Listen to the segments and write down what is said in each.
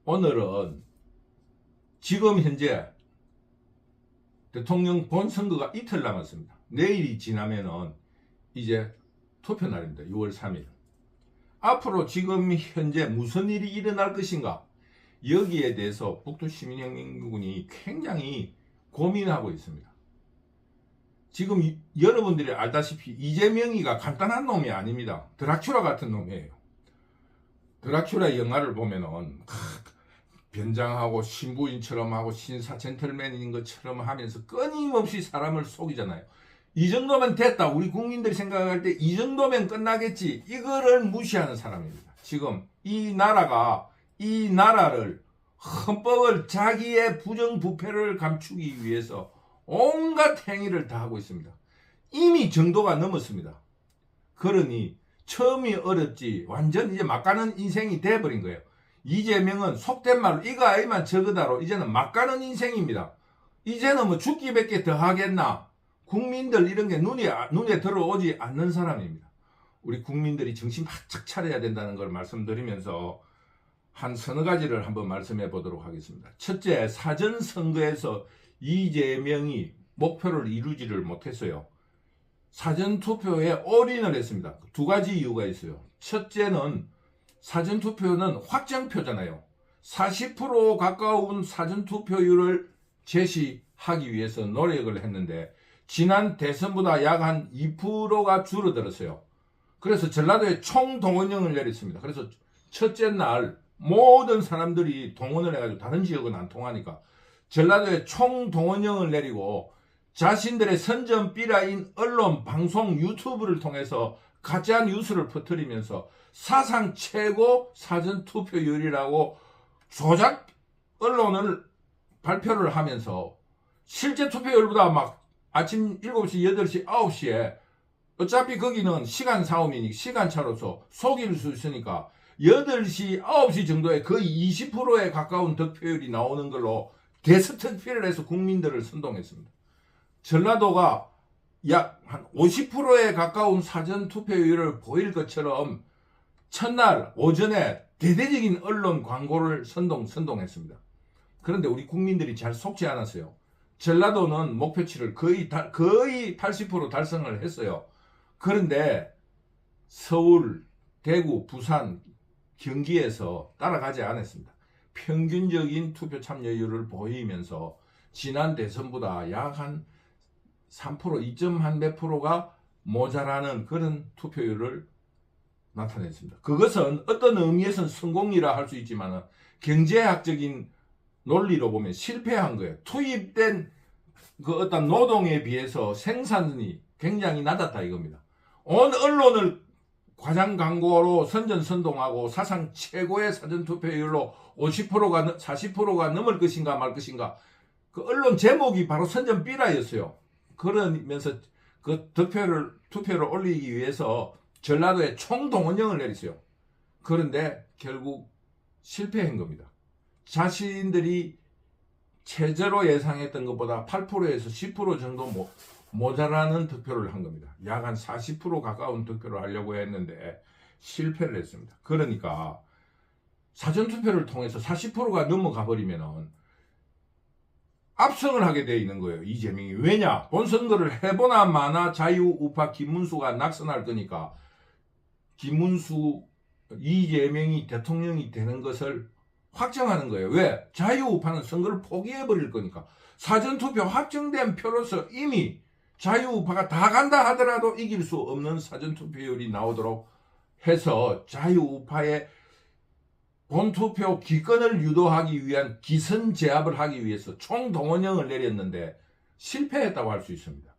오늘은 지금 현재 대통령 본선거가 이틀 남았습니다. 내일이 지나면은 이제 투표 날입니다. 6월 3일. 앞으로 지금 현재 무슨 일이 일어날 것인가? 여기에 대해서 북두시민혁명군이 굉장히 고민하고 있습니다. 지금 여러분들이 알다시피 이재명이가 간단한 놈이 아닙니다. 드라큘라 같은 놈이에요. 드라큘라 영화를 보면은 변장하고 신부인처럼 하고 신사 젠틀맨인 것처럼 하면서 끊임없이 사람을 속이잖아요. 이 정도면 됐다. 우리 국민들이 생각할 때 이 정도면 끝나겠지. 이거를 무시하는 사람입니다. 지금 이 나라를 헌법을 자기의 부정부패를 감추기 위해서 온갖 행위를 다 하고 있습니다. 이미 정도가 넘었습니다. 그러니 처음이 어렵지 완전 이제 막가는 인생이 돼버린 거예요. 이재명은 속된 말로 이거 아이만 저거다로 이제는 막가는 인생입니다. 이제는 뭐 죽기밖에 더 하겠나. 국민들 이런 게 눈에 들어오지 않는 사람입니다. 우리 국민들이 정신 바짝 차려야 된다는 걸 말씀드리면서 한 서너 가지를 한번 말씀해 보도록 하겠습니다. 첫째, 사전선거에서 이재명이 목표를 이루지를 못했어요. 사전투표에 올인을 했습니다. 두 가지 이유가 있어요. 첫째는 사전투표는 확정표잖아요. 40% 가까운 사전투표율을 제시하기 위해서 노력을 했는데 지난 대선보다 약 한 2%가 줄어들었어요. 그래서 전라도에 총동원령을 내렸습니다. 그래서 첫째 날 모든 사람들이 동원을 해가지고 다른 지역은 안 통하니까 전라도에 총동원령을 내리고 자신들의 선전비라인 언론, 방송, 유튜브를 통해서 가짜 뉴스를 퍼뜨리면서 사상 최고 사전투표율이라고 조작 언론을 발표를 하면서 실제 투표율보다 막 아침 7시, 8시, 9시에 어차피 거기는 시간 싸움이니까 시간차로서 속일 수 있으니까 8시, 9시 정도에 거의 20%에 가까운 득표율이 나오는 걸로 대스특필을 해서 국민들을 선동했습니다. 전라도가 약 한 50%에 가까운 사전투표율을 보일 것처럼 첫날 오전에 대대적인 언론 광고를 선동했습니다. 그런데 우리 국민들이 잘 속지 않았어요. 전라도는 목표치를 거의 80% 달성을 했어요. 그런데 서울, 대구, 부산, 경기에서 따라가지 않았습니다. 평균적인 투표 참여율을 보이면서 지난 대선보다 약 한 3%, 2점 몇 프로가 모자라는 그런 투표율을 나타냈습니다. 그것은 어떤 의미에서는 성공이라 할 수 있지만 경제학적인 논리로 보면 실패한 거예요. 투입된 그 어떤 노동에 비해서 생산이 굉장히 낮았다 이겁니다. 온 언론을 과장 광고로 선전선동하고 사상 최고의 사전투표율로 50%가 40%가 넘을 것인가 말 것인가. 그 언론 제목이 바로 선전비라였어요. 그러면서 그 투표를 올리기 위해서 전라도에 총동원령을 내렸어요. 그런데 결국 실패한 겁니다. 자신들이 최저로 예상했던 것보다 8%에서 10% 정도 모자라는 득표를 한 겁니다. 약 한 40% 가까운 득표를 하려고 했는데 실패를 했습니다. 그러니까 사전투표를 통해서 40%가 넘어가 버리면은 압승을 하게 돼 있는 거예요. 이재명이. 왜냐? 본선거를 해보나 마나 자유우파 김문수가 낙선할 거니까 이재명이 대통령이 되는 것을 확정하는 거예요. 왜? 자유우파는 선거를 포기해버릴 거니까. 사전투표 확정된 표로서 이미 자유우파가 다 간다 하더라도 이길 수 없는 사전투표율이 나오도록 해서 자유우파의 본투표 기권을 유도하기 위한 기선 제압을 하기 위해서 총동원령을 내렸는데 실패했다고 할 수 있습니다.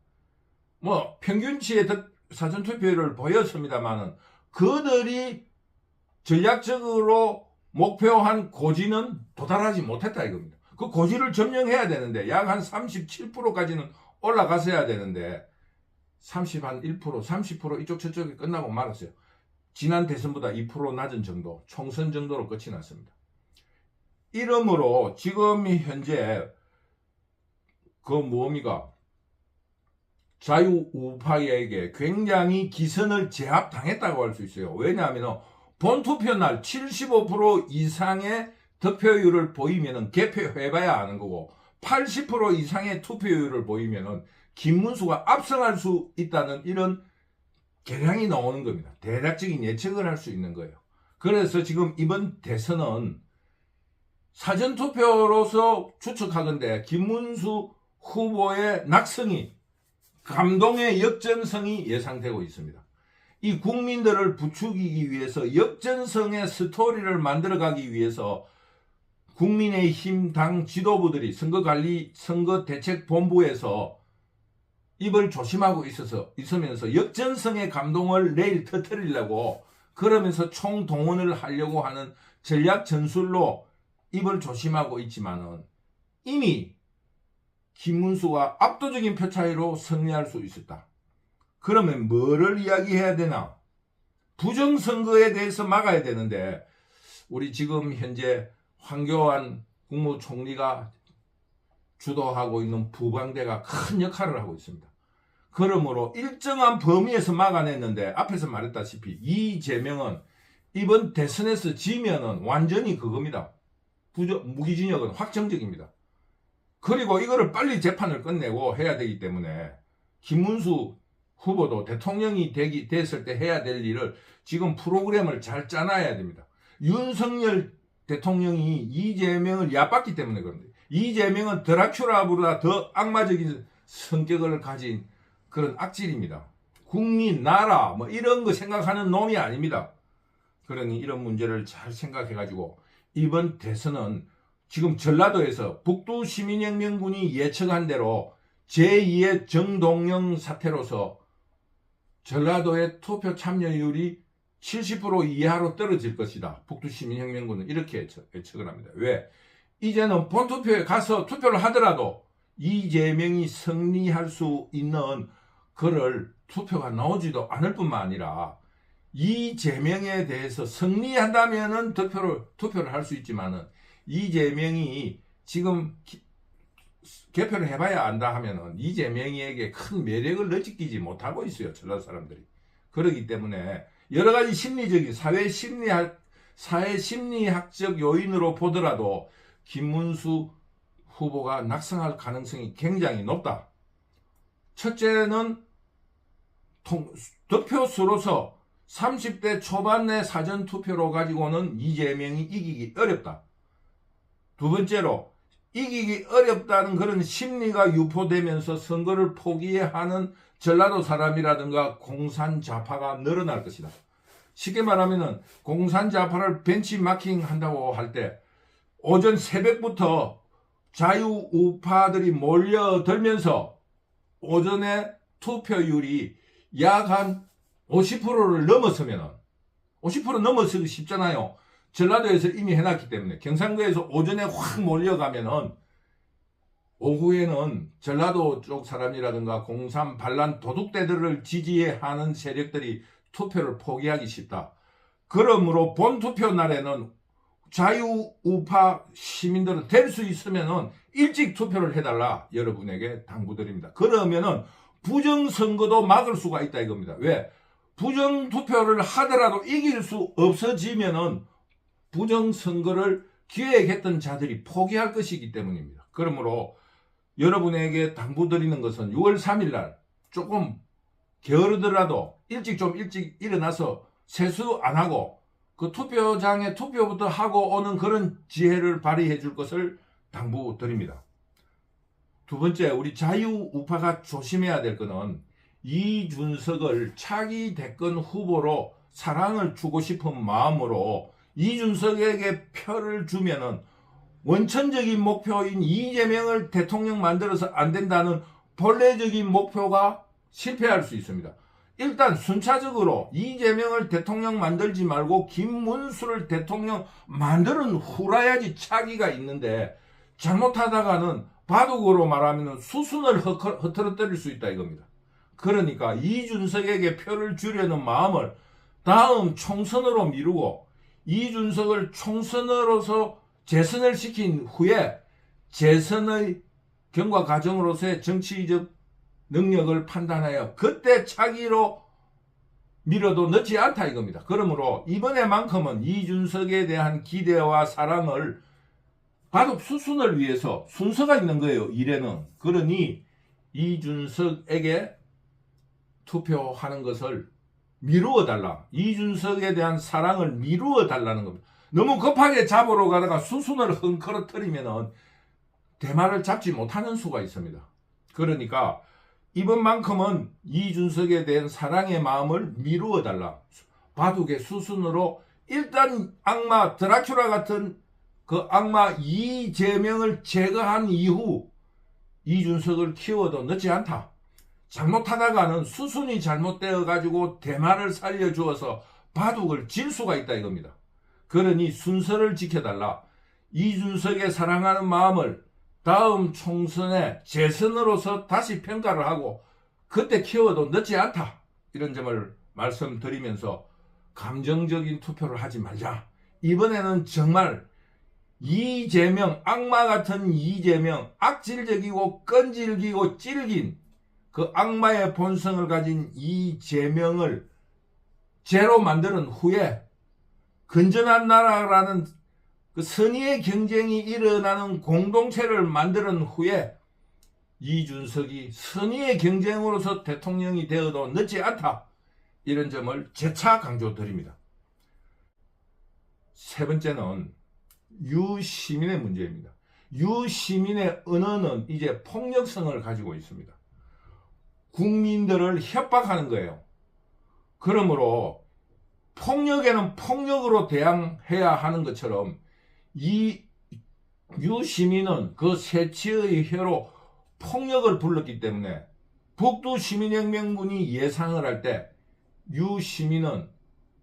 뭐 평균치의 사전투표율을 보였습니다만은 그들이 전략적으로 목표한 고지는 도달하지 못했다 이겁니다. 그 고지를 점령해야 되는데 약 한 37%까지는 올라갔어야 되는데 31%, 30% 이쪽 저쪽이 끝나고 말았어요. 지난 대선보다 2% 낮은 정도, 총선 정도로 끝이 났습니다. 이러므로 지금 현재 자유우파에게 굉장히 기선을 제압당했다고 할 수 있어요. 왜냐하면 본투표 날 75% 이상의 득표율을 보이면은 개표해봐야 아는 거고 80% 이상의 투표율을 보이면은 김문수가 압승할 수 있다는 이런 계량이 나오는 겁니다. 대략적인 예측을 할 수 있는 거예요. 그래서 지금 이번 대선은 사전투표로서 추측하건대 김문수 후보의 낙승이 감동의 역전성이 예상되고 있습니다. 이 국민들을 부추기기 위해서 역전성의 스토리를 만들어가기 위해서 국민의힘 당 지도부들이 선거대책본부에서 입을 조심하고 있으면서 역전성의 감동을 내일 터뜨리려고 그러면서 총동원을 하려고 하는 전략 전술로 입을 조심하고 있지만은 이미 김문수가 압도적인 표 차이로 승리할 수 있었다. 그러면 뭐를 이야기해야 되나? 부정선거에 대해서 막아야 되는데 우리 지금 현재 황교안 국무총리가 주도하고 있는 부방대가 큰 역할을 하고 있습니다. 그러므로 일정한 범위에서 막아냈는데 앞에서 말했다시피 이재명은 이번 대선에서 지면은 완전히 그겁니다. 무기징역은 확정적입니다. 그리고 이거를 빨리 재판을 끝내고 해야 되기 때문에 김문수 후보도 대통령이 됐을 때 해야 될 일을 지금 프로그램을 잘 짜놔야 됩니다. 윤석열 대통령이 이재명을 얕봤기 때문에 그런데 이재명은 드라큘라보다 더 악마적인 성격을 가진 그런 악질입니다. 국민, 나라 뭐 이런 거 생각하는 놈이 아닙니다. 그러니 이런 문제를 잘 생각해가지고 이번 대선은 지금 전라도에서 북두시민혁명군이 예측한 대로 제2의 정동영 사태로서 전라도의 투표 참여율이 70% 이하로 떨어질 것이다. 북두시민혁명군은 이렇게 예측을 합니다. 왜? 이제는 본투표에 가서 투표를 하더라도 이재명이 승리할 수 있는 그럴 투표가 나오지도 않을 뿐만 아니라 이재명에 대해서 승리한다면은 투표를 할 수 있지만은 이재명이 지금 개표를 해봐야 안다 하면은 이재명에게 큰 매력을 느끼지 못하고 있어요. 전라도 사람들이. 그렇기 때문에 여러 가지 심리적인 사회 심리학적 요인으로 보더라도 김문수 후보가 낙승할 가능성이 굉장히 높다. 첫째는 득표수로서 30대 초반의 사전투표로 가지고는 이재명이 이기기 어렵다. 두 번째로 이기기 어렵다는 그런 심리가 유포되면서 선거를 포기하는 전라도 사람이라든가 공산좌파가 늘어날 것이다. 쉽게 말하면 공산좌파를 벤치마킹 한다고 할 때 오전 새벽부터 자유우파들이 몰려들면서 오전에 투표율이 약 한 50%를 넘었으면 50% 넘어서기 쉽잖아요. 전라도에서 이미 해놨기 때문에 경상도에서 오전에 확 몰려가면은 오후에는 전라도 쪽 사람이라든가 공산 반란 도둑대들을 지지하는 세력들이 투표를 포기하기 쉽다. 그러므로 본투표 날에는 자유우파 시민들은 될 수 있으면은 일찍 투표를 해달라 여러분에게 당부드립니다. 그러면은 부정선거도 막을 수가 있다 이겁니다. 왜? 부정투표를 하더라도 이길 수 없어지면은 부정선거를 기획했던 자들이 포기할 것이기 때문입니다. 그러므로 여러분에게 당부드리는 것은 6월 3일 날 조금 게으르더라도 일찍 일어나서 세수 안 하고 그 투표장에 투표부터 하고 오는 그런 지혜를 발휘해 줄 것을 당부드립니다. 두 번째, 우리 자유우파가 조심해야 될 것은 이준석을 차기 대권 후보로 사랑을 주고 싶은 마음으로 이준석에게 표를 주면은 원천적인 목표인 이재명을 대통령 만들어서 안 된다는 본래적인 목표가 실패할 수 있습니다. 일단 순차적으로 이재명을 대통령 만들지 말고 김문수를 대통령 만드는 후라야지 차기가 있는데 잘못하다가는 바둑으로 말하면 수순을 흐트러뜨릴 수 있다 이겁니다. 그러니까 이준석에게 표를 주려는 마음을 다음 총선으로 미루고 이준석을 총선으로서 재선을 시킨 후에 재선의 경과 과정으로서의 정치적 능력을 판단하여 그때 차기로 밀어도 늦지 않다 이겁니다. 그러므로 이번에만큼은 이준석에 대한 기대와 사랑을 바둑 수순을 위해서 순서가 있는 거예요. 일에는. 그러니 이준석에게 투표하는 것을 미루어 달라. 이준석에 대한 사랑을 미루어 달라는 겁니다. 너무 급하게 잡으러 가다가 수순을 헝클어뜨리면 대마를 잡지 못하는 수가 있습니다. 그러니까 이번만큼은 이준석에 대한 사랑의 마음을 미루어 달라. 바둑의 수순으로 일단 악마 드라큘라 같은 그 악마 이재명을 제거한 이후 이준석을 키워도 늦지 않다. 잘못하다가는 수순이 잘못되어 가지고 대마를 살려주어서 바둑을 질 수가 있다 이겁니다. 그러니 순서를 지켜달라. 이준석의 사랑하는 마음을 다음 총선에 재선으로서 다시 평가를 하고 그때 키워도 늦지 않다. 이런 점을 말씀드리면서 감정적인 투표를 하지 말자. 이번에는 정말 이재명, 악마 같은 이재명, 악질적이고 끈질기고 찔긴 그 악마의 본성을 가진 이재명을 죄로 만드는 후에 건전한 나라라는 그 선의의 경쟁이 일어나는 공동체를 만드는 후에 이준석이 선의의 경쟁으로서 대통령이 되어도 늦지 않다. 이런 점을 재차 강조드립니다. 세 번째는 유시민의 문제입니다. 유시민의 언어는 이제 폭력성을 가지고 있습니다. 국민들을 협박하는 거예요. 그러므로 폭력에는 폭력으로 대항해야 하는 것처럼 이 유시민은 그 새치의 혀로 폭력을 불렀기 때문에 북두 시민혁명군이 예상을 할 때 유시민은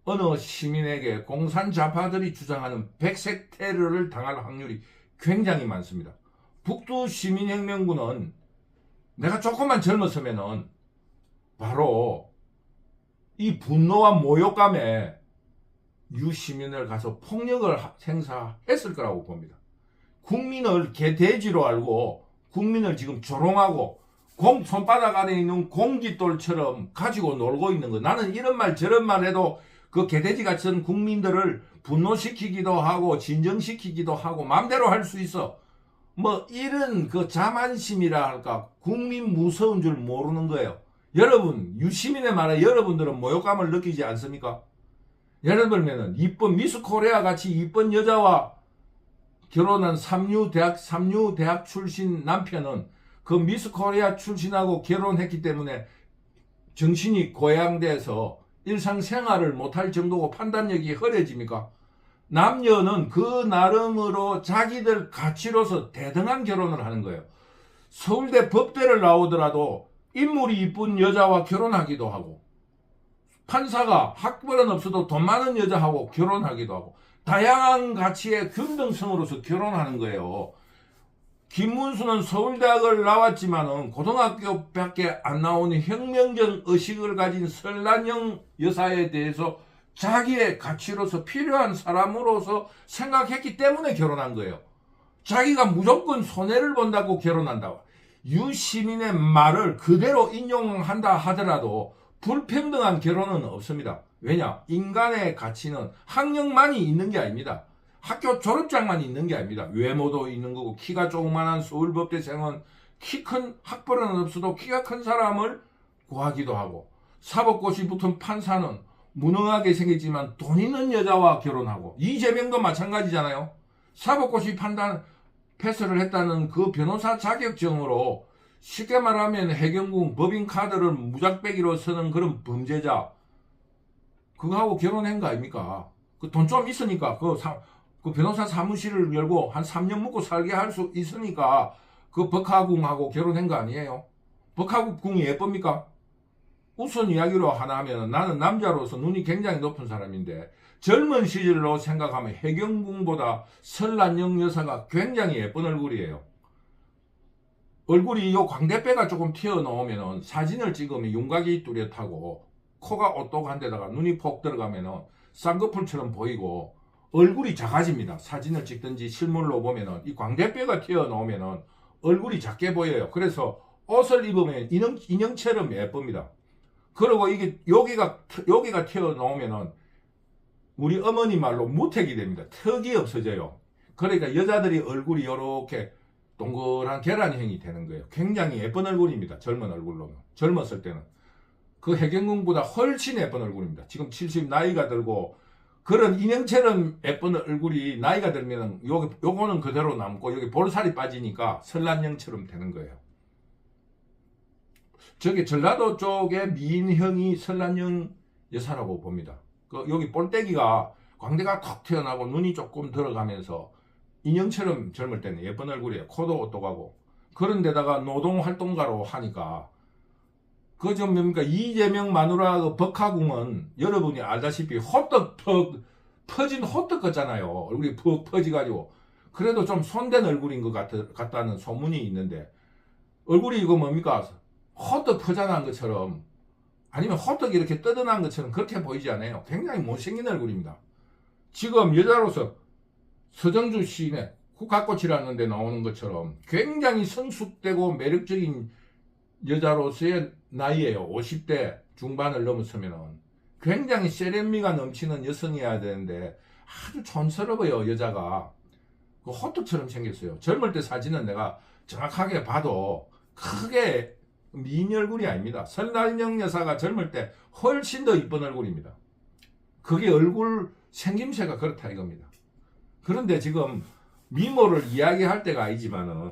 어느 시민에게 공산좌파들이 주장하는 백색 테러를 당할 확률이 굉장히 많습니다. 북두 시민혁명군은 내가 조금만 젊었으면은 바로 이 분노와 모욕감에 유시민을 가서 폭력을 행사했을 거라고 봅니다. 국민을 개돼지로 알고 국민을 지금 조롱하고 손바닥 안에 있는 공깃돌처럼 가지고 놀고 있는 거. 나는 이런 말 저런 말 해도 그 개돼지 같은 국민들을 분노시키기도 하고 진정시키기도 하고 마음대로 할 수 있어. 뭐 이런 그 자만심이라 할까, 국민 무서운 줄 모르는 거예요. 여러분, 유시민의 말에 여러분들은 모욕감을 느끼지 않습니까? 예를 들면은 이쁜 미스 코리아 같이 이쁜 여자와 결혼한 삼류 대학 출신 남편은 그 미스 코리아 출신하고 결혼했기 때문에 정신이 고양돼서 일상생활을 못할 정도고 판단력이 흐려집니까? 남녀는 그 나름으로 자기들 가치로서 대등한 결혼을 하는 거예요. 서울대 법대를 나오더라도 인물이 이쁜 여자와 결혼하기도 하고, 판사가 학벌은 없어도 돈 많은 여자하고 결혼하기도 하고, 다양한 가치의 균등성으로서 결혼하는 거예요. 김문수는 서울대학을 나왔지만은 고등학교밖에 안 나오는 혁명적 의식을 가진 설란영 여사에 대해서 자기의 가치로서 필요한 사람으로서 생각했기 때문에 결혼한 거예요. 자기가 무조건 손해를 본다고 결혼한다고. 유시민의 말을 그대로 인용한다 하더라도 불평등한 결혼은 없습니다. 왜냐? 인간의 가치는 학력만이 있는 게 아닙니다. 학교 졸업장만 있는 게 아닙니다. 외모도 있는 거고, 키가 조그만한 서울법대생은 키 큰 학벌은 없어도 키가 큰 사람을 구하기도 하고, 사법고시 붙은 판사는 무능하게 생겼지만 돈 있는 여자와 결혼하고, 이재명도 마찬가지잖아요. 사법고시 판단 패스를 했다는 그 변호사 자격증으로 쉽게 말하면 해경궁 법인카드를 무작배기로 쓰는 그런 범죄자, 그거하고 결혼한 거 아닙니까? 그 돈 좀 있으니까 그 변호사 사무실을 열고 한 3년 먹고 살게 할 수 있으니까 그 법화궁하고 결혼한 거 아니에요? 법화궁이 예쁩니까? 우선 이야기로 하나 하면 나는 남자로서 눈이 굉장히 높은 사람인데 젊은 시절로 생각하면 해경궁보다 설란영 여사가 굉장히 예쁜 얼굴이에요. 얼굴이 요 광대뼈가 조금 튀어나오면 사진을 찍으면 윤곽이 뚜렷하고 코가 오똑한 데다가 눈이 폭 들어가면 쌍꺼풀처럼 보이고 얼굴이 작아집니다. 사진을 찍든지 실물로 보면은 이 광대뼈가 튀어나오면은 얼굴이 작게 보여요. 그래서 옷을 입으면 인형처럼 예쁩니다. 그리고 이게 여기가 튀어나오면은 우리 어머니 말로 무택이 됩니다. 턱이 없어져요. 그러니까 여자들이 얼굴이 이렇게 동그란 계란형이 되는 거예요. 굉장히 예쁜 얼굴입니다. 젊은 얼굴로는. 젊었을 때는. 그 해경궁보다 훨씬 예쁜 얼굴입니다. 지금 70 나이가 들고 그런 인형처럼 예쁜 얼굴이 나이가 들면 요거는 그대로 남고 여기 볼살이 빠지니까 설란형처럼 되는 거예요. 저기 전라도 쪽에 미인형이 설란형 여사라고 봅니다. 그 여기 볼때기가 광대가 턱 튀어나오고 눈이 조금 들어가면서 인형처럼 젊을 때는 예쁜 얼굴이에요. 코도 오똑하고. 그런데다가 노동활동가로 하니까 그 좀 뭡니까 이재명 마누라 그 법화궁은 여러분이 알다시피 호떡 퍼진 호떡 같잖아요. 얼굴이 푹 퍼지가지고 그래도 좀 손댄 얼굴인 것 같다는 소문이 있는데 얼굴이 이거 뭡니까 호떡 퍼져난 것처럼 아니면 호떡이 이렇게 뜯어난 것처럼 그렇게 보이지 않아요. 굉장히 못생긴 얼굴입니다. 지금 여자로서 서정주 시인의 국화꽃이라는 데 나오는 것처럼 굉장히 성숙되고 매력적인 여자로서의 나이에요. 50대 중반을 넘었으면 굉장히 세련미가 넘치는 여성이어야 되는데 아주 촌스러워요. 여자가 그 호떡처럼 생겼어요. 젊을 때 사진은 내가 정확하게 봐도 크게 미인 얼굴이 아닙니다. 설날령 여사가 젊을 때 훨씬 더 이쁜 얼굴입니다. 그게 얼굴 생김새가 그렇다 이겁니다. 그런데 지금 미모를 이야기할 때가 아니지만은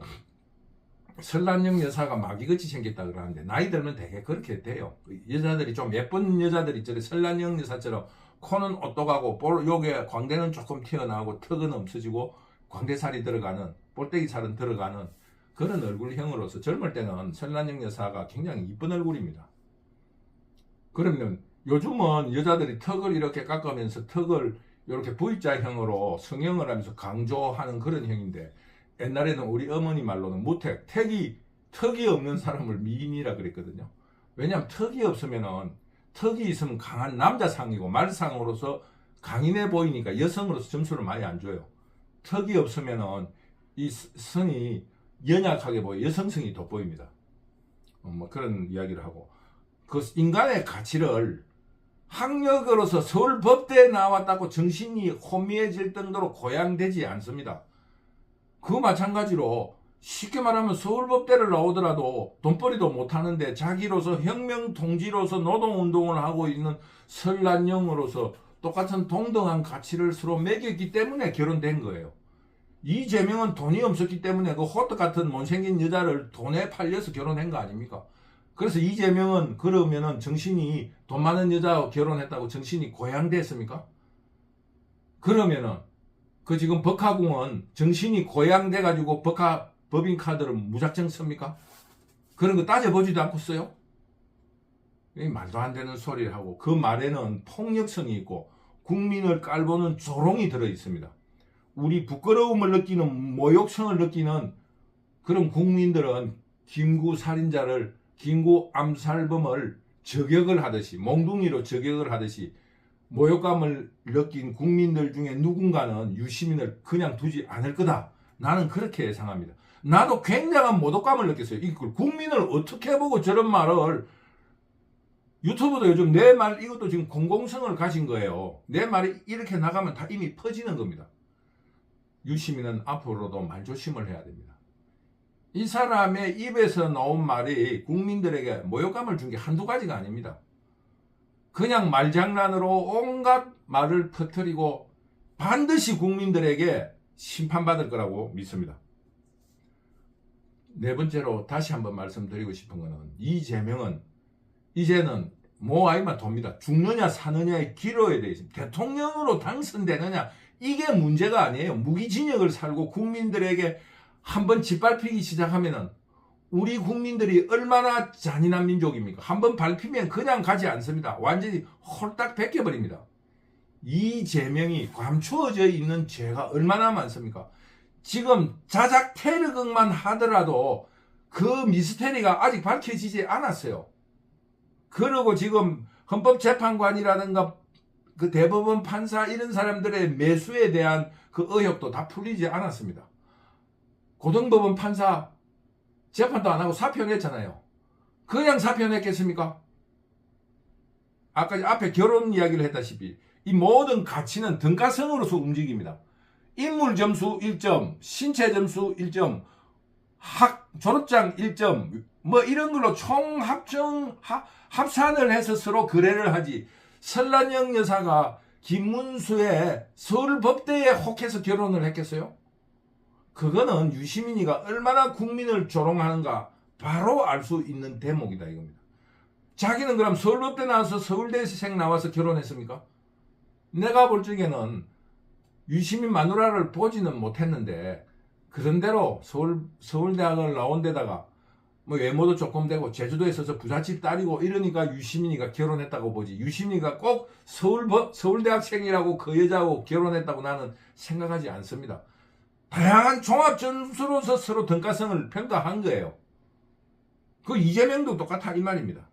설란령 여사가 마귀같이 생겼다 그러는데 나이 들면 되게 그렇게 돼요. 여자들이 좀 예쁜 여자들이 저래 설란령 여사처럼 코는 오똑하고 요게 광대는 조금 튀어나오고 턱은 없어지고 광대살이 들어가는 볼때기살은 들어가는 그런 얼굴형으로서 젊을 때는 설란령 여사가 굉장히 이쁜 얼굴입니다. 그러면 요즘은 여자들이 턱을 이렇게 깎으면서 턱을 이렇게 V자형으로 성형을 하면서 강조하는 그런 형인데 옛날에는 우리 어머니 말로는 무택, 턱이 없는 사람을 미인이라 그랬거든요. 왜냐하면 턱이 없으면은 턱이 있으면 강한 남자상이고 말상으로서 강인해 보이니까 여성으로서 점수를 많이 안 줘요. 턱이 없으면은 이 성이 연약하게 보여 여성성이 돋보입니다. 뭐 그런 이야기를 하고 그 인간의 가치를 학력으로서 서울법대에 나왔다고 정신이 혼미해질 정도로 고양되지 않습니다. 그 마찬가지로 쉽게 말하면 서울법대를 나오더라도 돈벌이도 못하는데 자기로서 혁명통지로서 노동운동을 하고 있는 설란령으로서 똑같은 동등한 가치를 서로 매겼기 때문에 결혼된 거예요. 이재명은 돈이 없었기 때문에 그 호떡 같은 못생긴 여자를 돈에 팔려서 결혼한 거 아닙니까? 그래서 이재명은 그러면은 정신이 돈 많은 여자와 결혼했다고 정신이 고양됐습니까? 그러면은 그 지금 법화궁은 정신이 고양돼 가지고 법인카드를 무작정 씁니까? 그런 거 따져보지도 않고 써요? 말도 안 되는 소리를 하고 그 말에는 폭력성이 있고 국민을 깔보는 조롱이 들어 있습니다. 우리 부끄러움을 느끼는 모욕성을 느끼는 그런 국민들은 김구 살인자를 김구 암살범을 저격을 하듯이 몽둥이로 저격을 하듯이 모욕감을 느낀 국민들 중에 누군가는 유시민을 그냥 두지 않을 거다. 나는 그렇게 예상합니다. 나도 굉장한 모독감을 느꼈어요. 이걸 국민을 어떻게 보고 저런 말을 유튜브도 요즘 내 말 이것도 지금 공공성을 가진 거예요. 내 말이 이렇게 나가면 다 이미 퍼지는 겁니다. 유시민은 앞으로도 말조심을 해야 됩니다. 이 사람의 입에서 나온 말이 국민들에게 모욕감을 준 게 한두 가지가 아닙니다. 그냥 말장난으로 온갖 말을 퍼뜨리고 반드시 국민들에게 심판받을 거라고 믿습니다. 네 번째로 다시 한번 말씀드리고 싶은 것은 이재명은 이제는 아이만 돕니다. 죽느냐 사느냐의 기로에 대해 있습니다. 대통령으로 당선되느냐 이게 문제가 아니에요. 무기징역을 살고 국민들에게 한번 짓밟히기 시작하면은 우리 국민들이 얼마나 잔인한 민족입니까? 한번 밟히면 그냥 가지 않습니다. 완전히 홀딱 벗겨버립니다. 이재명이 감추어져 있는 죄가 얼마나 많습니까? 지금 자작 테러극만 하더라도 그 미스테리가 아직 밝혀지지 않았어요. 그리고 지금 헌법재판관이라든가 그 대법원 판사 이런 사람들의 매수에 대한 그 의혹도 다 풀리지 않았습니다. 고등법원 판사 재판도 안 하고 사표냈잖아요. 그냥 사표냈겠습니까? 아까 앞에 결혼 이야기를 했다시피 이 모든 가치는 등가성으로서 움직입니다. 인물 점수 1점, 신체 점수 1점, 졸업장 1점, 뭐 이런 걸로 총 합산을 해서 서로 거래를 하지. 설란영 여사가 김문수의 서울법대에 혹해서 결혼을 했겠어요? 그거는 유시민이가 얼마나 국민을 조롱하는가 바로 알 수 있는 대목이다 이겁니다. 자기는 그럼 서울법대 나와서 서울대생 나와서 결혼했습니까? 내가 볼 적에는 유시민 마누라를 보지는 못했는데 그런대로 서울대학을 나온 데다가 뭐 외모도 조금 되고 제주도에 있어서 부잣집 딸이고 이러니까 유시민이가 결혼했다고 보지. 유시민이가 꼭 서울대학생이라고 그 여자하고 결혼했다고 나는 생각하지 않습니다. 다양한 종합 점수로서 서로 등가성을 평가한 거예요. 그 이재명도 똑같아 이 말입니다.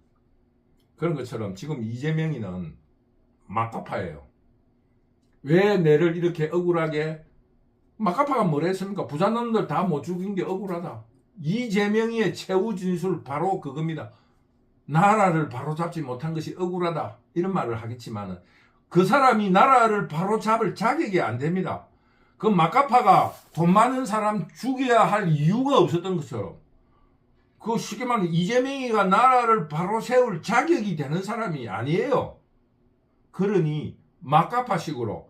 그런 것처럼 지금 이재명이는 막가파예요. 왜 내를 이렇게 억울하게, 막가파가 뭐라 했습니까? 부산놈들 다 못 죽인 게 억울하다. 이재명이의 최후 진술 바로 그겁니다. 나라를 바로잡지 못한 것이 억울하다 이런 말을 하겠지만 그 사람이 나라를 바로잡을 자격이 안 됩니다. 그 막가파가 돈 많은 사람 죽여야 할 이유가 없었던 것처럼 그 쉽게 말하면 이재명이가 나라를 바로 세울 자격이 되는 사람이 아니에요. 그러니 막가파식으로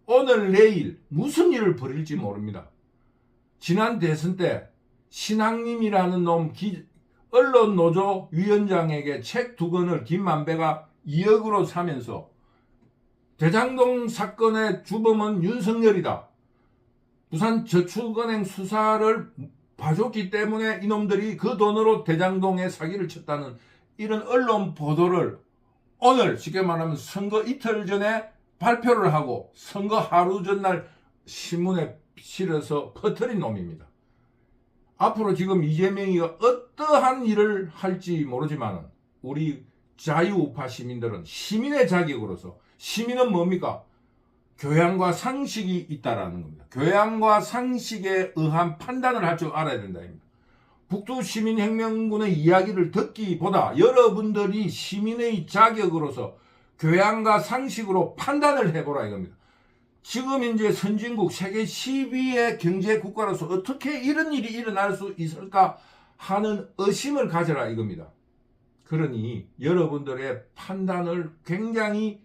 오늘 내일 무슨 일을 벌일지 모릅니다. 지난 대선 때 신학님이라는 놈 언론노조 위원장에게 책 2권을 김만배가 2억으로 사면서 대장동 사건의 주범은 윤석열이다. 부산저축은행 수사를 봐줬기 때문에 이놈들이 그 돈으로 대장동에 사기를 쳤다는 이런 언론 보도를 오늘 쉽게 말하면 선거 이틀 전에 발표를 하고 선거 하루 전날 신문에 실어서 퍼뜨린 놈입니다. 앞으로 지금 이재명이 어떠한 일을 할지 모르지만 우리 자유우파 시민들은 시민의 자격으로서, 시민은 뭡니까? 교양과 상식이 있다라는 겁니다. 교양과 상식에 의한 판단을 할 줄 알아야 된다. 북두시민혁명군의 이야기를 듣기보다 여러분들이 시민의 자격으로서 교양과 상식으로 판단을 해보라 이겁니다. 지금 이제 선진국 세계 10위의 경제 국가로서 어떻게 이런 일이 일어날 수 있을까 하는 의심을 가져라 이겁니다. 그러니 여러분들의 판단을 굉장히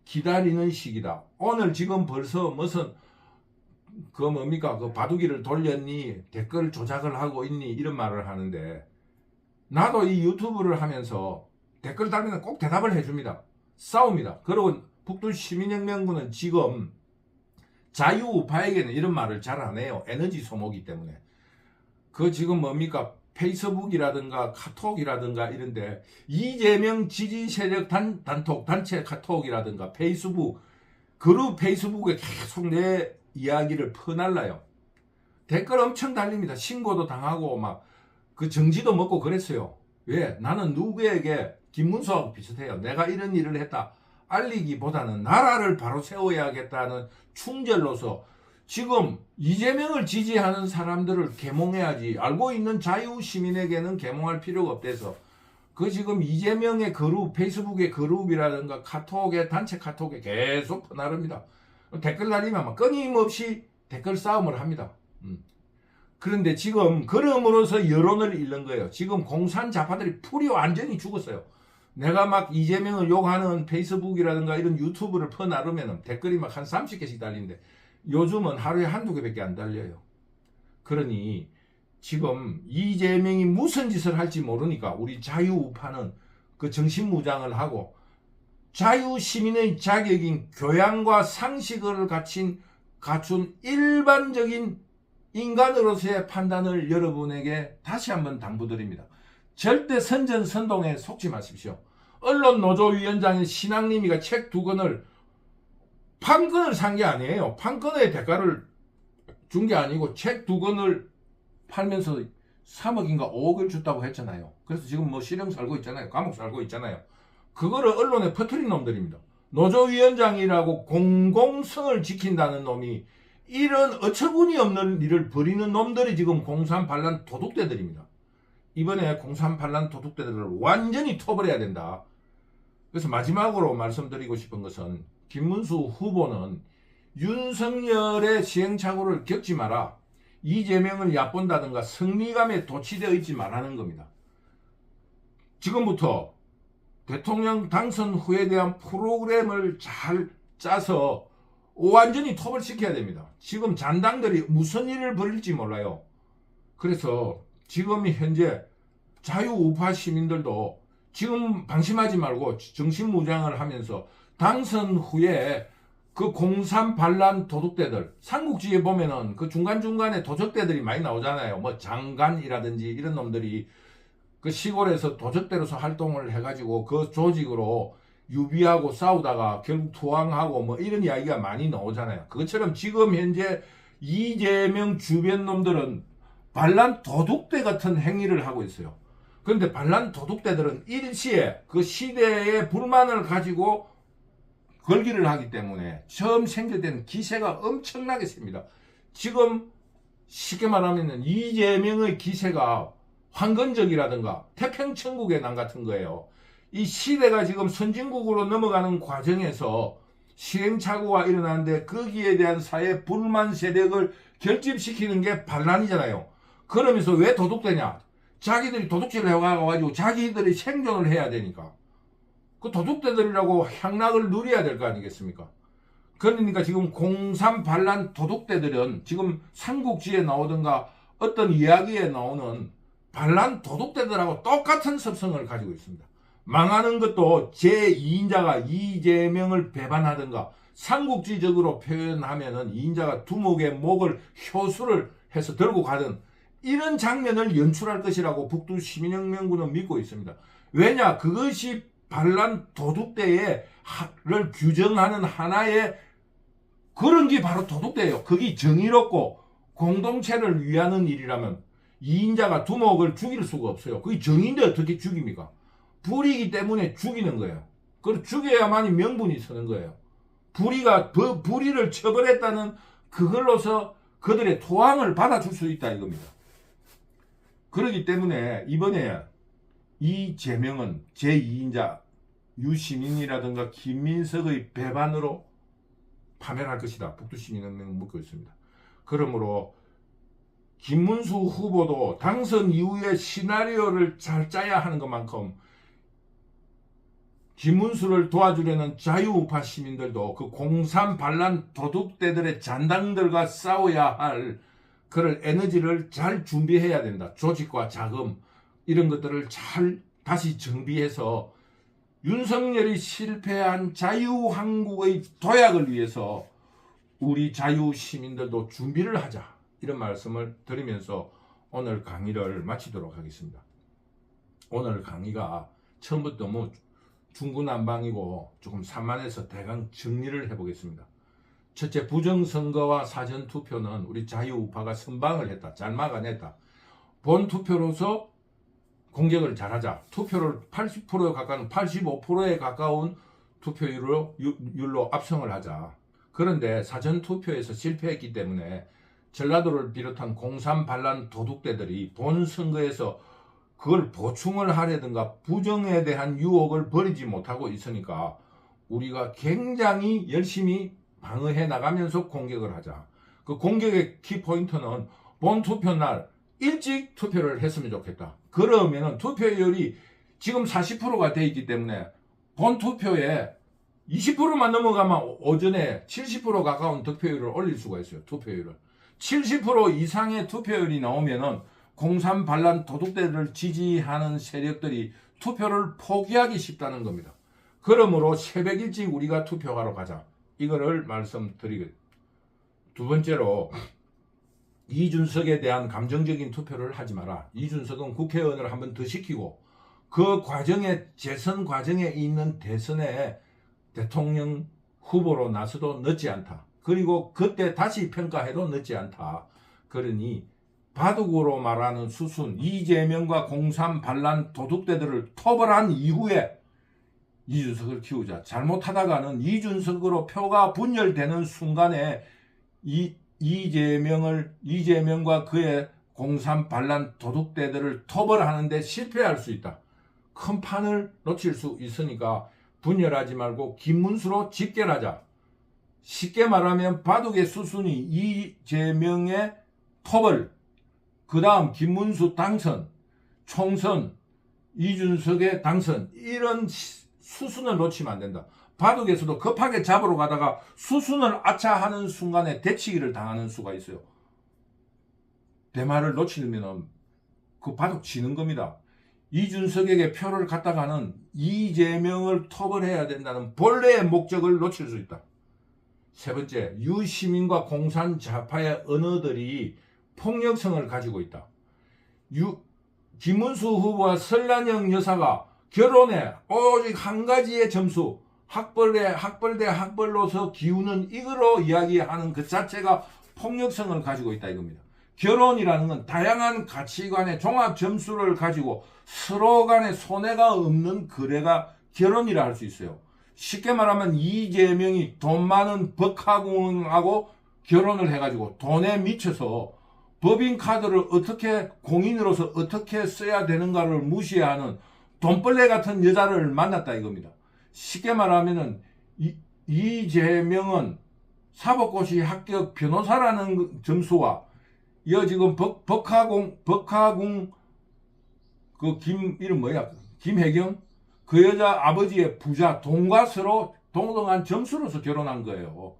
기다리는 시기다. 오늘 지금 벌써 무슨 그 바둑이를 돌렸니, 댓글 조작을 하고 있니 이런 말을 하는데 나도 이 유튜브를 하면서 댓글 달면 꼭 대답을 해줍니다. 싸웁니다. 그리고 북두시민혁명군은 지금 자유우파에게는 이런 말을 잘 안 해요. 에너지 소모기 때문에. 그 지금 페이스북이라든가 카톡이라든가 이런데 이재명 지지 세력 단체 카톡이라든가 페이스북 그룹 페이스북에 계속 내 이야기를 퍼날라요. 댓글 엄청 달립니다. 신고도 당하고 그 정지도 먹고 그랬어요. 왜? 나는 누구에게 김문수하고 비슷해요. 내가 이런 일을 했다 알리기보다는 나라를 바로 세워야겠다는 충절로서 지금 이재명을 지지하는 사람들을 계몽해야지. 알고 있는 자유시민에게는 계몽할 필요가 없대서 그 지금 이재명의 그룹, 페이스북의 그룹이라든가 카톡에 단체 카톡에 계속 퍼나릅니다. 댓글 달리면 끊임없이 댓글 싸움을 합니다. 그런데 지금 그럼으로써 여론을 잃는 거예요. 지금 공산 좌파들이 풀이 완전히 죽었어요. 내가 이재명을 욕하는 페이스북이라든가 이런 유튜브를 퍼나르면 댓글이 한 30개씩 달리는데 요즘은 하루에 한두 개밖에 안 달려요. 그러니 지금 이재명이 무슨 짓을 할지 모르니까 우리 자유우파는 그 정신무장을 하고 자유시민의 자격인 교양과 상식을 갖춘 일반적인 인간으로서의 판단을 여러분에게 다시 한번 당부드립니다. 절대 선전선동에 속지 마십시오. 언론노조위원장인 신학님이가 책 2권을 판권을 산 게 아니에요. 판권의 대가를 준 게 아니고 책 2권을 팔면서 3억인가 5억을 줬다고 했잖아요. 그래서 지금 실형 살고 있잖아요. 감옥 살고 있잖아요. 그거를 언론에 퍼뜨린 놈들입니다. 노조위원장이라고 공공성을 지킨다는 놈이 이런 어처구니 없는 일을 벌이는 놈들이 지금 공산반란 도둑대들입니다. 이번에 공산반란 도둑대들을 완전히 토벌해야 된다. 그래서 마지막으로 말씀드리고 싶은 것은 김문수 후보는 윤석열의 시행착오를 겪지 마라. 이재명을 얕본다든가 승리감에 도취되어 있지 말라는 겁니다. 지금부터 대통령 당선 후에 대한 프로그램을 잘 짜서 완전히 톱을 시켜야 됩니다. 지금 잔당들이 무슨 일을 벌일지 몰라요. 그래서 지금 현재 자유우파 시민들도 지금 방심하지 말고 정신무장을 하면서 당선 후에 그 공산 반란 도둑대들, 삼국지에 보면은 그 중간중간에 도적대들이 많이 나오잖아요. 뭐 장관이라든지 이런 놈들이 그 시골에서 도적대로서 활동을 해가지고 그 조직으로 유비하고 싸우다가 결국 투항하고 뭐 이런 이야기가 많이 나오잖아요. 그것처럼 지금 현재 이재명 주변 놈들은 반란 도둑대 같은 행위를 하고 있어요. 그런데 반란 도둑대들은 일시에 그 시대의 불만을 가지고 걸기를 하기 때문에 처음 생겨된 기세가 엄청나게 셉니다. 지금 쉽게 말하면 이재명의 기세가 황건적이라든가 태평천국의 난 같은 거예요. 이 시대가 지금 선진국으로 넘어가는 과정에서 시행착오가 일어나는데 거기에 대한 사회 불만 세력을 결집시키는 게 반란이잖아요. 그러면서 왜 도둑되냐? 자기들이 도둑질을 해가지고 자기들이 생존을 해야 되니까. 그 도둑대들이라고 향락을 누려야 될 거 아니겠습니까? 그러니까 지금 공산 반란 도둑대들은 지금 삼국지에 나오든가 어떤 이야기에 나오는 반란 도둑대들하고 똑같은 습성을 가지고 있습니다. 망하는 것도 제2인자가 이재명을 배반하든가 삼국지적으로 표현하면은 2인자가 두목의 목을 효수를 해서 들고 가든 이런 장면을 연출할 것이라고 북두 시민혁명군은 믿고 있습니다. 왜냐? 그것이 반란 도둑대를 규정하는 하나의 그런 게 바로 도둑대예요. 그게 정의롭고 공동체를 위하는 일이라면 2인자가 두목을 죽일 수가 없어요. 그게 정의인데 어떻게 죽입니까? 불이기 때문에 죽이는 거예요. 그걸 죽여야만이 명분이 서는 거예요. 불의를 처벌했다는 그걸로서 그들의 토항을 받아줄 수 있다 이겁니다. 그렇기 때문에 이번에 이재명은 제2인자 유시민이라든가 김민석의 배반으로 파면할 것이다. 북두시민혁명은 묻고 있습니다. 그러므로 김문수 후보도 당선 이후에 시나리오를 잘 짜야 하는 것만큼 김문수를 도와주려는 자유우파 시민들도 그 공산 반란 도둑대들의 잔당들과 싸워야 할 그런 에너지를 잘 준비해야 된다. 조직과 자금 이런 것들을 잘 다시 정비해서 윤석열이 실패한 자유한국의 도약을 위해서 우리 자유시민들도 준비를 하자. 이런 말씀을 드리면서 오늘 강의를 마치도록 하겠습니다. 오늘 강의가 처음부터 뭐 중구난방이고 조금 산만해서 대강 정리를 해보겠습니다. 첫째, 부정선거와 사전투표는 우리 자유우파가 선방을 했다. 잘 막아냈다. 본투표로서 공격을 잘하자. 투표를 80%에 가까운 85%에 가까운 투표율로 압승을 하자. 그런데 사전투표에서 실패했기 때문에 전라도를 비롯한 공산 반란 도둑대들이 본 선거에서 그걸 보충을 하려든가 부정에 대한 유혹을 버리지 못하고 있으니까 우리가 굉장히 열심히 방어해 나가면서 공격을 하자. 그 공격의 키포인트는 본 투표 날 일찍 투표를 했으면 좋겠다. 그러면은 투표율이 지금 40%가 돼 있기 때문에 본 투표에 20%만 넘어가면 오전에 70% 가까운 득표율을 올릴 수가 있어요. 투표율을. 70% 이상의 투표율이 나오면은 공산 반란 도둑대를 지지하는 세력들이 투표를 포기하기 쉽다는 겁니다. 그러므로 새벽 일찍 우리가 투표하러 가자. 이거를 말씀드리겠습니다. 두 번째로 이준석에 대한 감정적인 투표를 하지 마라. 이준석은 국회의원을 한 번 더 시키고 그 과정에 재선 과정에 있는 대선에 대통령 후보로 나서도 늦지 않다. 그리고 그때 다시 평가해도 늦지 않다. 그러니 바둑으로 말하는 수순 이재명과 공산 반란 도둑대들을 토벌한 이후에 이준석을 키우자. 잘못하다가는 이준석으로 표가 분열되는 순간에 이재명과 그의 공산 반란 도둑대들을 토벌하는데 실패할 수 있다. 큰 판을 놓칠 수 있으니까 분열하지 말고 김문수로 집결하자. 쉽게 말하면 바둑의 수순이 이재명의 토벌, 그 다음 김문수 당선, 총선, 이준석의 당선, 이런 수순을 놓치면 안 된다. 바둑에서도 급하게 잡으러 가다가 수순을 아차하는 순간에 대치기를 당하는 수가 있어요. 대마를 놓치면 그 바둑 지는 겁니다. 이준석에게 표를 갖다가는 이재명을 토벌해야 된다는 본래의 목적을 놓칠 수 있다. 세 번째, 유시민과 공산 좌파의 언어들이 폭력성을 가지고 있다. 김문수 후보와 설란영 여사가 결혼에 오직 한 가지의 점수, 학벌대 학벌로서 기우는 이거로 이야기하는 그 자체가 폭력성을 가지고 있다 이겁니다. 결혼이라는 건 다양한 가치관의 종합 점수를 가지고 서로 간에 손해가 없는 거래가 결혼이라 할 수 있어요. 쉽게 말하면 이재명이 돈 많은 박하궁하고 결혼을 해가지고 돈에 미쳐서 법인카드를 어떻게 공인으로서 어떻게 써야 되는가를 무시하는 돈벌레 같은 여자를 만났다 이겁니다. 쉽게 말하면은 이재명은 사법고시 합격 변호사라는 점수와 지금 박하궁 그 이름 뭐야? 김혜경 그 여자 아버지의 부자 돈과 서로 동등한 점수로서 결혼한 거예요.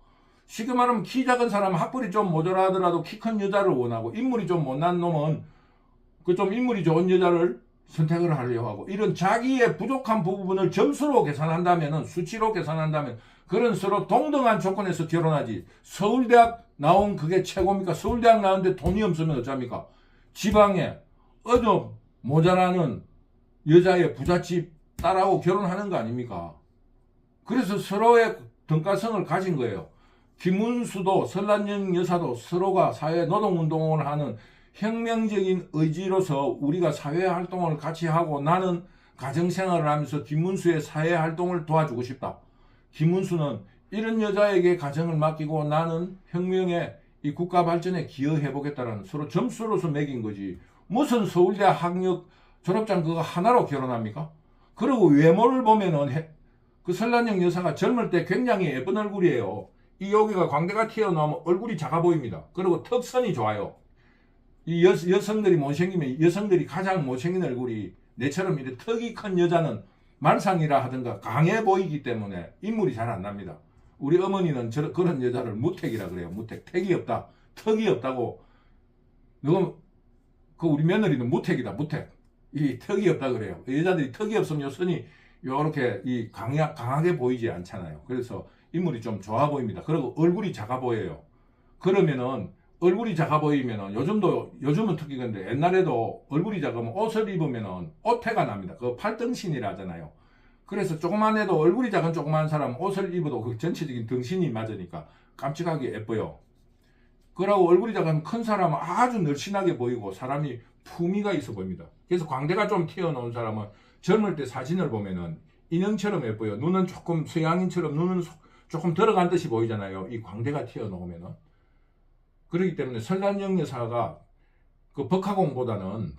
쉽게 말하면 키 작은 사람은 학벌이 좀 모자라더라도 키 큰 여자를 원하고 인물이 좀 못난 놈은 그 좀 인물이 좋은 여자를 선택을 하려고 하고 이런 자기의 부족한 부분을 점수로 계산한다면 수치로 계산한다면 그런 서로 동등한 조건에서 결혼하지. 서울대학 나온 그게 최고입니까? 서울대학 나왔는데 돈이 없으면 어쩝니까? 지방에 어좀 모자라는 여자의 부잣집 딸하고 결혼하는 거 아닙니까? 그래서 서로의 등가성을 가진 거예요. 김문수도 설란영 여사도 서로가 사회 노동운동을 하는 혁명적인 의지로서 우리가 사회활동을 같이 하고 나는 가정생활을 하면서 김문수의 사회활동을 도와주고 싶다. 김문수는 이런 여자에게 가정을 맡기고 나는 혁명의 이 국가 발전에 기여해보겠다라는 서로 점수로서 매긴 거지. 무슨 서울대 학력 졸업장 그거 하나로 결혼합니까? 그리고 외모를 보면은 그 설란영 여사가 젊을 때 굉장히 예쁜 얼굴이에요. 이 여기가 광대가 튀어나오면 얼굴이 작아 보입니다. 그리고 턱선이 좋아요. 이 여성들이 못생기면 여성들이 가장 못생긴 얼굴이 내처럼 이렇게 턱이 큰 여자는 만상이라 하든가 강해 보이기 때문에 인물이 잘 안 납니다. 우리 어머니는 그런 여자를 무택이라 그래요. 무택. 택이 없다. 턱이 없다고. 그 우리 며느리는 무택이다. 무택. 이 턱이 없다 그래요. 여자들이 턱이 없으면 요선이 요렇게 강하게 보이지 않잖아요. 그래서 인물이 좀 좋아 보입니다. 그리고 얼굴이 작아 보여요. 그러면은 얼굴이 작아 보이면은 요즘은 특히 근데 옛날에도 얼굴이 작으면 옷을 입으면은 옷태가 납니다. 그 팔등신이라 하잖아요. 그래서 조그만 애도 얼굴이 작은 조그만 사람 옷을 입어도 그 전체적인 등신이 맞으니까 깜찍하게 예뻐요. 그러고 얼굴이 작은 큰 사람은 아주 늘씬하게 보이고 사람이 품위가 있어 보입니다. 그래서 광대가 좀 튀어나온 사람은 젊을 때 사진을 보면은 인형처럼 예뻐요. 눈은 조금 서양인처럼 눈은 조금 들어간 듯이 보이잖아요. 이 광대가 튀어나오면은. 그렇기 때문에 설란영 여사가 그 박하궁보다는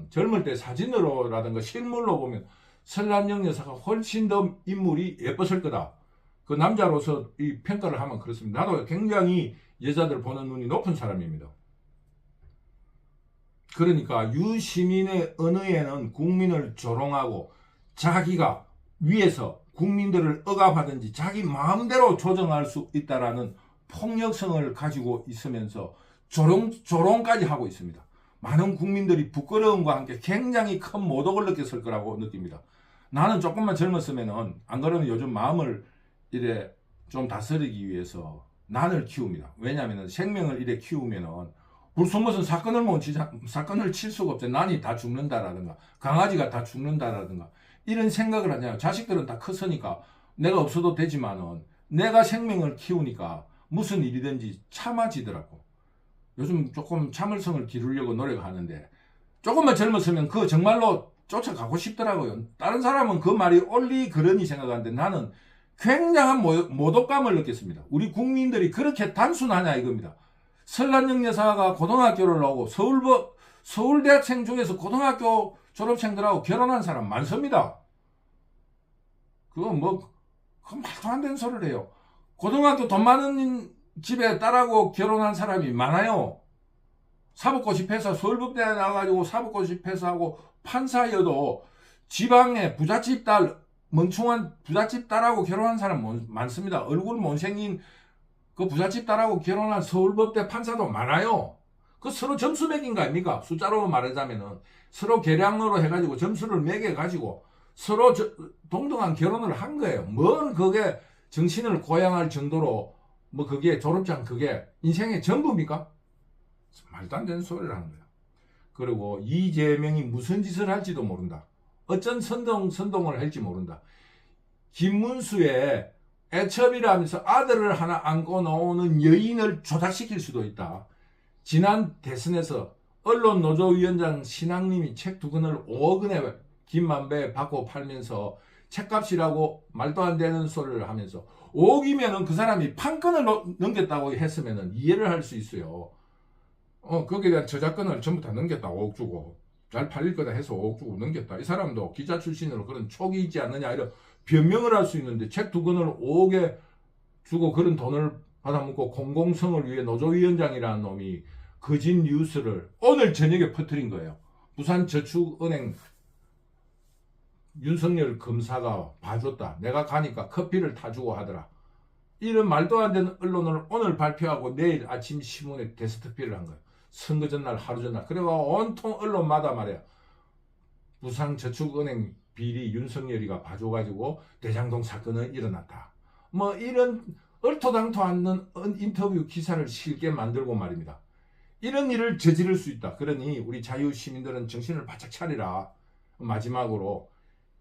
젊을 때 사진으로라든가 실물로 보면 설란영 여사가 훨씬 더 인물이 예뻤을 거다. 그 남자로서 이 평가를 하면 그렇습니다. 나도 굉장히 여자들 보는 눈이 높은 사람입니다. 그러니까 유시민의 언어에는 국민을 조롱하고 자기가 위에서 국민들을 억압하든지 자기 마음대로 조정할 수 있다라는 폭력성을 가지고 있으면서 조롱까지 하고 있습니다. 많은 국민들이 부끄러움과 함께 굉장히 큰 모독을 느꼈을 거라고 느낍니다. 나는 조금만 젊었으면은 안 그러면 요즘 마음을 이래 좀 다스리기 위해서 난을 키웁니다. 왜냐하면 생명을 이래 키우면은 무슨 사건을 칠 수가 없죠. 난이 다 죽는다라든가 강아지가 다 죽는다라든가 이런 생각을 하잖아요. 자식들은 다 컸으니까 내가 없어도 되지만은 내가 생명을 키우니까 무슨 일이든지 참아지더라고. 요즘 조금 참을성을 기르려고 노력하는데 조금만 젊었으면 그 정말로 쫓아가고 싶더라고요. 다른 사람은 그 말이 옳리 그러니 생각하는데 나는 굉장한 모독감을 느꼈습니다. 우리 국민들이 그렇게 단순하냐 이겁니다. 설란영 여사가 고등학교를 나오고 서울대학생 중에서 고등학교 졸업생들하고 결혼한 사람 많습니다. 그거 말도 안 되는 소리를 해요. 고등학교 돈 많은 집에 딸하고 결혼한 사람이 많아요. 사법고시 패스, 서울법대에 나가가지고 사법고시 패스하고 판사여도 지방에 부잣집 딸, 멍청한 부잣집 딸하고 결혼한 사람 많습니다. 얼굴 못생긴 그 부잣집 딸하고 결혼한 서울법대 판사도 많아요. 그 서로 점수 매긴 거 아닙니까? 숫자로 말하자면은 서로 계량으로 해가지고 점수를 매겨가지고 서로 동등한 결혼을 한 거예요. 뭔 그게 정신을 고양할 정도로 뭐 그게 졸업장 그게 인생의 전부입니까? 말도 안 되는 소리를 하는 거예요. 그리고 이재명이 무슨 짓을 할지도 모른다. 어쩐 선동을 할지 모른다. 김문수의 애첩이라면서 아들을 하나 안고 나오는 여인을 조작시킬 수도 있다. 지난 대선에서 언론노조위원장 신학님이 책 2권을 5억 원에 김만배 받고 팔면서 책값이라고 말도 안 되는 소리를 하면서 5억이면은 그 사람이 판권을 넘겼다고 했으면은 이해를 할 수 있어요. 거기에 대한 저작권을 전부 다 넘겼다. 5억 주고. 잘 팔릴 거다 해서 5억 주고 넘겼다. 이 사람도 기자 출신으로 그런 촉이 있지 않느냐 이런 변명을 할 수 있는데 책 2권을 5억에 주고 그런 돈을 받아먹고 공공성을 위해 노조위원장이라는 놈이 거짓 뉴스를 오늘 저녁에 퍼뜨린 거예요. 부산저축은행 윤석열 검사가 봐줬다. 내가 가니까 커피를 타주고 하더라. 이런 말도 안 되는 언론을 오늘 발표하고 내일 아침 신문에 데스크피를 한 거예요. 선거 전날 하루 전날. 그래가 온통 언론마다 말이야. 부산저축은행 비리 윤석열이가 봐줘가지고 대장동 사건은 일어났다. 뭐 이런 얼토당토 않는 인터뷰 기사를 실게 만들고 말입니다. 이런 일을 저지를 수 있다. 그러니 우리 자유시민들은 정신을 바짝 차리라. 마지막으로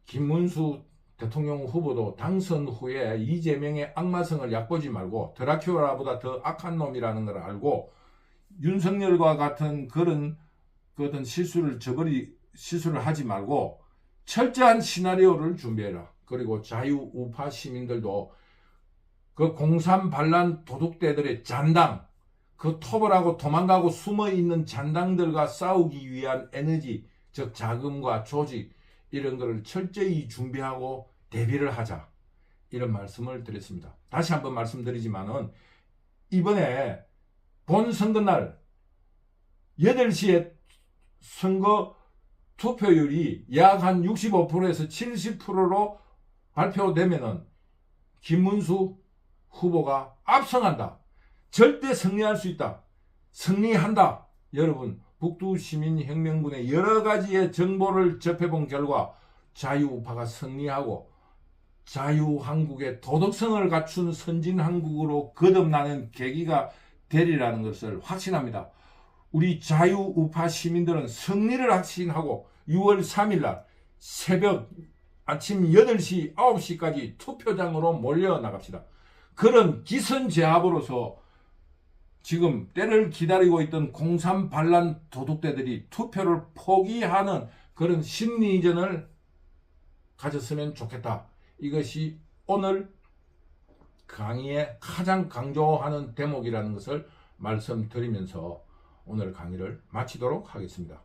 김문수 대통령 후보도 당선 후에 이재명의 악마성을 얕보지 말고 드라큘라보다 더 악한 놈이라는 걸 알고 윤석열과 같은 그런 어떤 실수를 하지 말고 철저한 시나리오를 준비해라. 그리고 자유우파 시민들도 그 공산 반란 도둑대들의 잔당, 그 토벌하고 도망가고 숨어있는 잔당들과 싸우기 위한 에너지, 즉 자금과 조직 이런 거를 철저히 준비하고 대비를 하자. 이런 말씀을 드렸습니다. 다시 한번 말씀드리지만은 이번에 본 선거날 8시에 선거 투표율이 약 한 65%에서 70%로 발표되면은 김문수 후보가 압승한다. 절대 승리할 수 있다. 승리한다. 여러분, 북두시민혁명군의 여러 가지의 정보를 접해본 결과 자유우파가 승리하고 자유한국의 도덕성을 갖춘 선진한국으로 거듭나는 계기가 되리라는 것을 확신합니다. 우리 자유우파 시민들은 승리를 확신하고 6월 3일날 새벽 아침 8시, 9시까지 투표장으로 몰려나갑시다. 그런 기선제압으로서 지금 때를 기다리고 있던 공산 반란 도둑대들이 투표를 포기하는 그런 심리전을 가졌으면 좋겠다. 이것이 오늘 강의에 가장 강조하는 대목이라는 것을 말씀드리면서 오늘 강의를 마치도록 하겠습니다.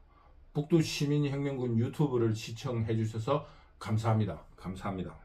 북두시민혁명군 유튜브를 시청해 주셔서 감사합니다. 감사합니다.